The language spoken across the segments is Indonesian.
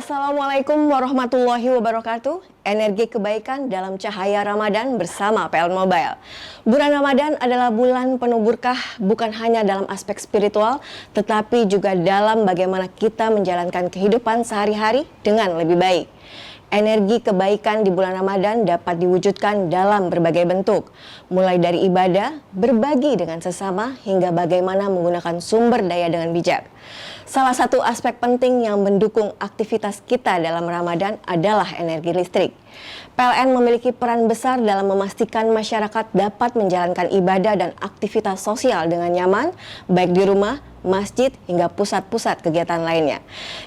Assalamualaikum warahmatullahi wabarakatuh. Energi kebaikan dalam cahaya Ramadan bersama PLN Mobile. Bulan Ramadan adalah bulan penuh berkah bukan hanya dalam aspek spiritual, tetapi juga dalam bagaimana kita menjalankan kehidupan sehari-hari dengan lebih baik. Energi kebaikan di bulan Ramadan dapat diwujudkan dalam berbagai bentuk, mulai dari ibadah, berbagi dengan sesama, hingga bagaimana menggunakan sumber daya dengan bijak. Salah satu aspek penting yang mendukung aktivitas kita dalam Ramadan adalah energi listrik. PLN memiliki peran besar dalam memastikan masyarakat dapat menjalankan ibadah dan aktivitas sosial dengan nyaman, baik di rumah, masjid, hingga pusat-pusat kegiatan lainnya.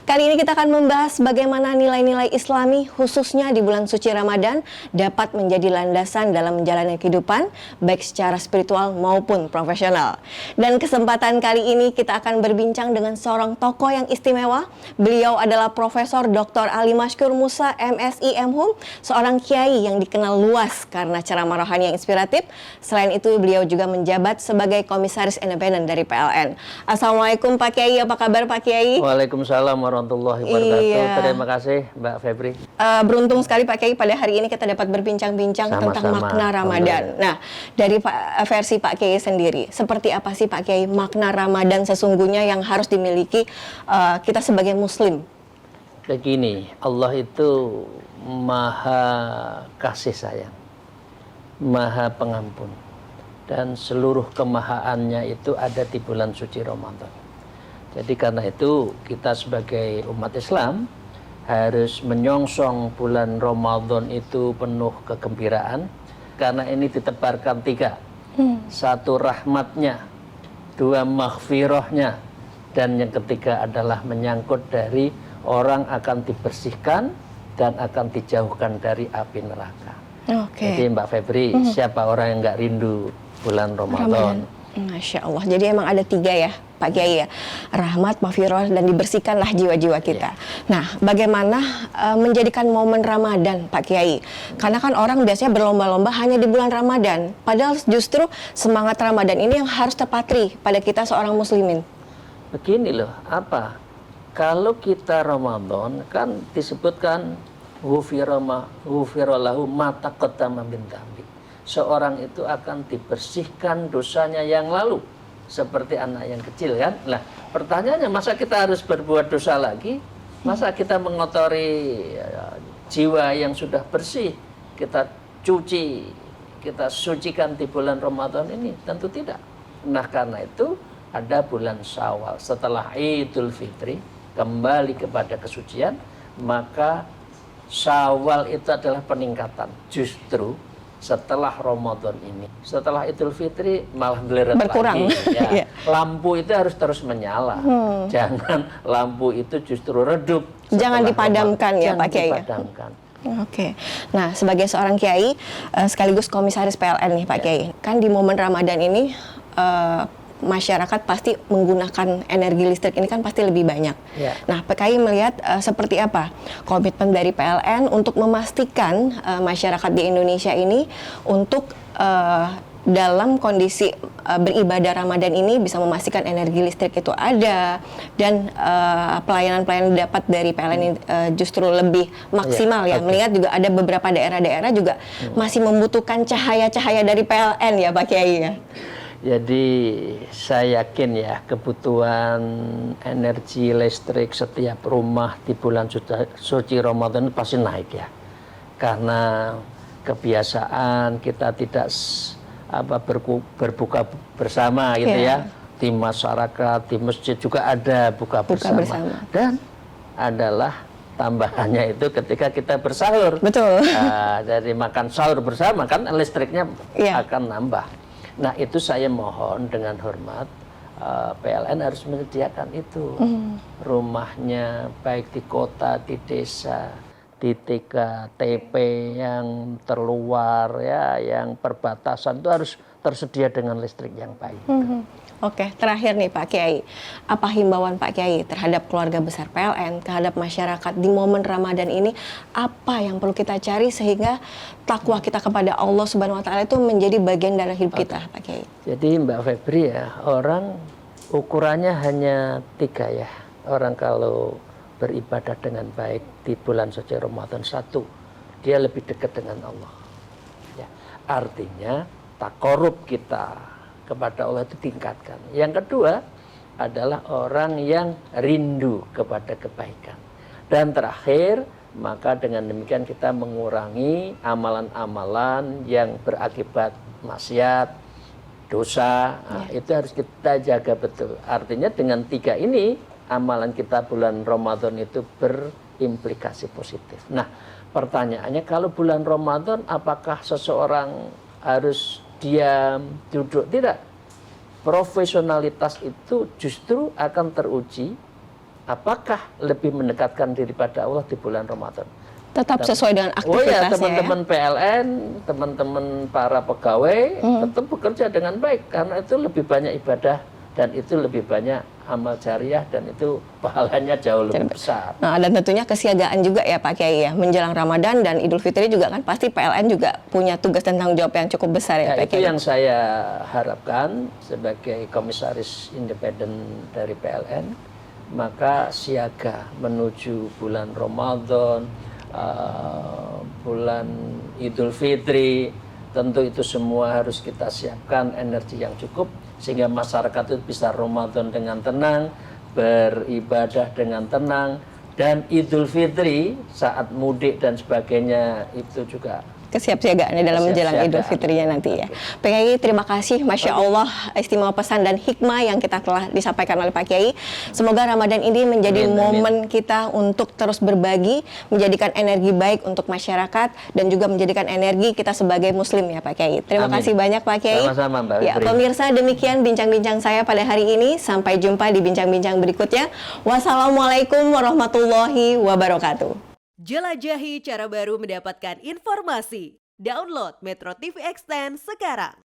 Kali ini kita akan membahas bagaimana nilai-nilai Islami khususnya di bulan suci Ramadan dapat menjadi landasan dalam menjalani kehidupan baik secara spiritual maupun profesional. Dan kesempatan kali ini kita akan berbincang dengan seorang tokoh yang istimewa. Beliau adalah Profesor Dr. Ali Mashkur Musa, MSI MHum, seorang kiai yang dikenal luas karena ceramah rohani yang inspiratif. Selain itu beliau juga menjabat sebagai komisaris independen dari PLN. Assalamualaikum Pak Kiai, apa kabar Pak Kiai? Waalaikumsalam warahmatullahi wabarakatuh. Iya. Terima kasih Mbak Febri. Beruntung sekali Pak Kiai pada hari ini kita dapat berbincang-bincang tentang makna Ramadan. Nah, dari versi Pak Kiai sendiri, seperti apa sih Pak Kiai makna Ramadan sesungguhnya yang harus dimiliki kita sebagai Muslim? Begini, Allah itu maha kasih sayang, maha pengampun. Dan seluruh kemahaannya itu ada di bulan suci Ramadan. Jadi karena itu kita sebagai umat Islam harus menyongsong bulan Ramadan itu penuh kegembiraan. Karena ini ditebarkan tiga. Satu rahmatnya, dua maghfirahnya, dan yang ketiga adalah menyangkut dari orang akan dibersihkan dan akan dijauhkan dari api neraka. Jadi Mbak Febri, siapa orang yang nggak rindu bulan Ramadan? Masya Allah. Jadi emang ada tiga ya Pak Kiai ya, rahmat, maghfirah, dan dibersihkanlah jiwa-jiwa kita. Nah, bagaimana menjadikan momen Ramadan Pak Kiai? Karena kan orang biasanya berlomba-lomba hanya di bulan Ramadan, padahal justru semangat Ramadan ini yang harus terpatri pada kita seorang muslimin. Begini loh, apa? Kalau kita Ramadan kan disebutkan ghufirallahu ma taqaddama min dzambi. Seorang itu akan dibersihkan dosanya yang lalu, seperti anak yang kecil kan. Nah, pertanyaannya, masa kita harus berbuat dosa lagi? Masa kita mengotori jiwa yang sudah bersih, kita cuci, kita sucikan di bulan Ramadan ini? Tentu tidak. Nah, karena itu ada bulan Syawal setelah Idul Fitri, kembali kepada kesucian, maka Syawal itu adalah peningkatan. Justru setelah Ramadan ini, setelah Idul Fitri malah berkurang lagi, ya. Lampu itu harus terus menyala. Jangan lampu itu justru redup. Jangan dipadamkan ya Pak Kiai. Oke. Nah, sebagai seorang kiai sekaligus komisaris PLN nih Pak Kiai, kan di momen Ramadan ini masyarakat pasti menggunakan energi listrik ini kan pasti lebih banyak. Nah, PKI melihat seperti apa komitmen dari PLN untuk memastikan masyarakat di Indonesia ini untuk dalam kondisi beribadah Ramadan ini bisa memastikan energi listrik itu ada dan pelayanan-pelayanan dapat dari PLN ini justru lebih maksimal ya. Melihat juga ada beberapa daerah-daerah juga masih membutuhkan cahaya-cahaya dari PLN ya Pak Kiai ya. Jadi saya yakin ya kebutuhan energi listrik setiap rumah di bulan suci Ramadan itu pasti naik ya. Karena kebiasaan kita tidak berbuka bersama gitu ya. Di masyarakat, di masjid juga ada buka bersama. Dan adalah tambahannya itu ketika kita bersahur. Betul. Dari makan sahur bersama kan listriknya akan nambah. Nah, itu saya mohon dengan hormat PLN harus menyediakan itu. Rumahnya baik di kota, di desa, di TP yang terluar ya, yang perbatasan itu harus tersedia dengan listrik yang baik. Oke, terakhir nih Pak Kiai, apa himbauan Pak Kiai terhadap keluarga besar PLN, terhadap masyarakat di momen Ramadan ini, apa yang perlu kita cari sehingga takwa kita kepada Allah Subhanahu Wa Taala itu menjadi bagian dari hidup kita, Pak Kiai? Jadi Mbak Febri ya, orang ukurannya hanya tiga ya. Orang kalau beribadah dengan baik di bulan suci Ramadan. Satu, dia lebih dekat dengan Allah. Ya, artinya takorub kita kepada Allah itu tingkatkan. Yang kedua adalah orang yang rindu kepada kebaikan. Dan terakhir, maka dengan demikian kita mengurangi amalan-amalan yang berakibat maksiat, dosa. Nah, itu harus kita jaga betul. Artinya dengan 3 ini amalan kita bulan Ramadan itu berimplikasi positif. Nah, pertanyaannya kalau bulan Ramadan apakah seseorang harus diam, duduk? Tidak. Profesionalitas itu justru akan teruji apakah lebih mendekatkan diri pada Allah di bulan Ramadan. Tetap sesuai dengan Oh ya, aktivitasnya. teman-teman PLN, teman-teman para pegawai tetap bekerja dengan baik karena itu lebih banyak ibadah dan itu lebih banyak amal jariah dan itu pahalanya jauh lebih besar. Nah, dan tentunya kesiagaan juga ya Pak Kiai ya, menjelang Ramadan dan Idul Fitri juga kan pasti PLN juga punya tugas dan tanggung jawab yang cukup besar ya, Ya, Pak itu Kiai. yang saya harapkan sebagai komisaris independen dari PLN, maka siaga menuju bulan Ramadan, bulan Idul Fitri, tentu itu semua harus kita siapkan energi yang cukup sehingga masyarakat itu bisa Ramadan dengan tenang, beribadah dengan tenang, dan Idul Fitri saat mudik dan sebagainya itu juga Kesiapsiagaannya dalam menjelang Idul Fitrinya nanti ya. Pak Kiai, terima kasih, Masya Allah, istimewa pesan dan hikmah yang kita telah disampaikan oleh Pak Kiai. Semoga Ramadan ini menjadi momen kita untuk terus berbagi, menjadikan energi baik untuk masyarakat dan juga menjadikan energi kita sebagai Muslim ya Pak Kiai. Terima kasih banyak Pak Kiai. Sama-sama, Mbak Ya, Fitri. pemirsa, demikian bincang-bincang saya pada hari ini. Sampai jumpa di bincang-bincang berikutnya. Wassalamualaikum warahmatullahi wabarakatuh. Jelajahi cara baru mendapatkan informasi. Download Metro TV Extend sekarang.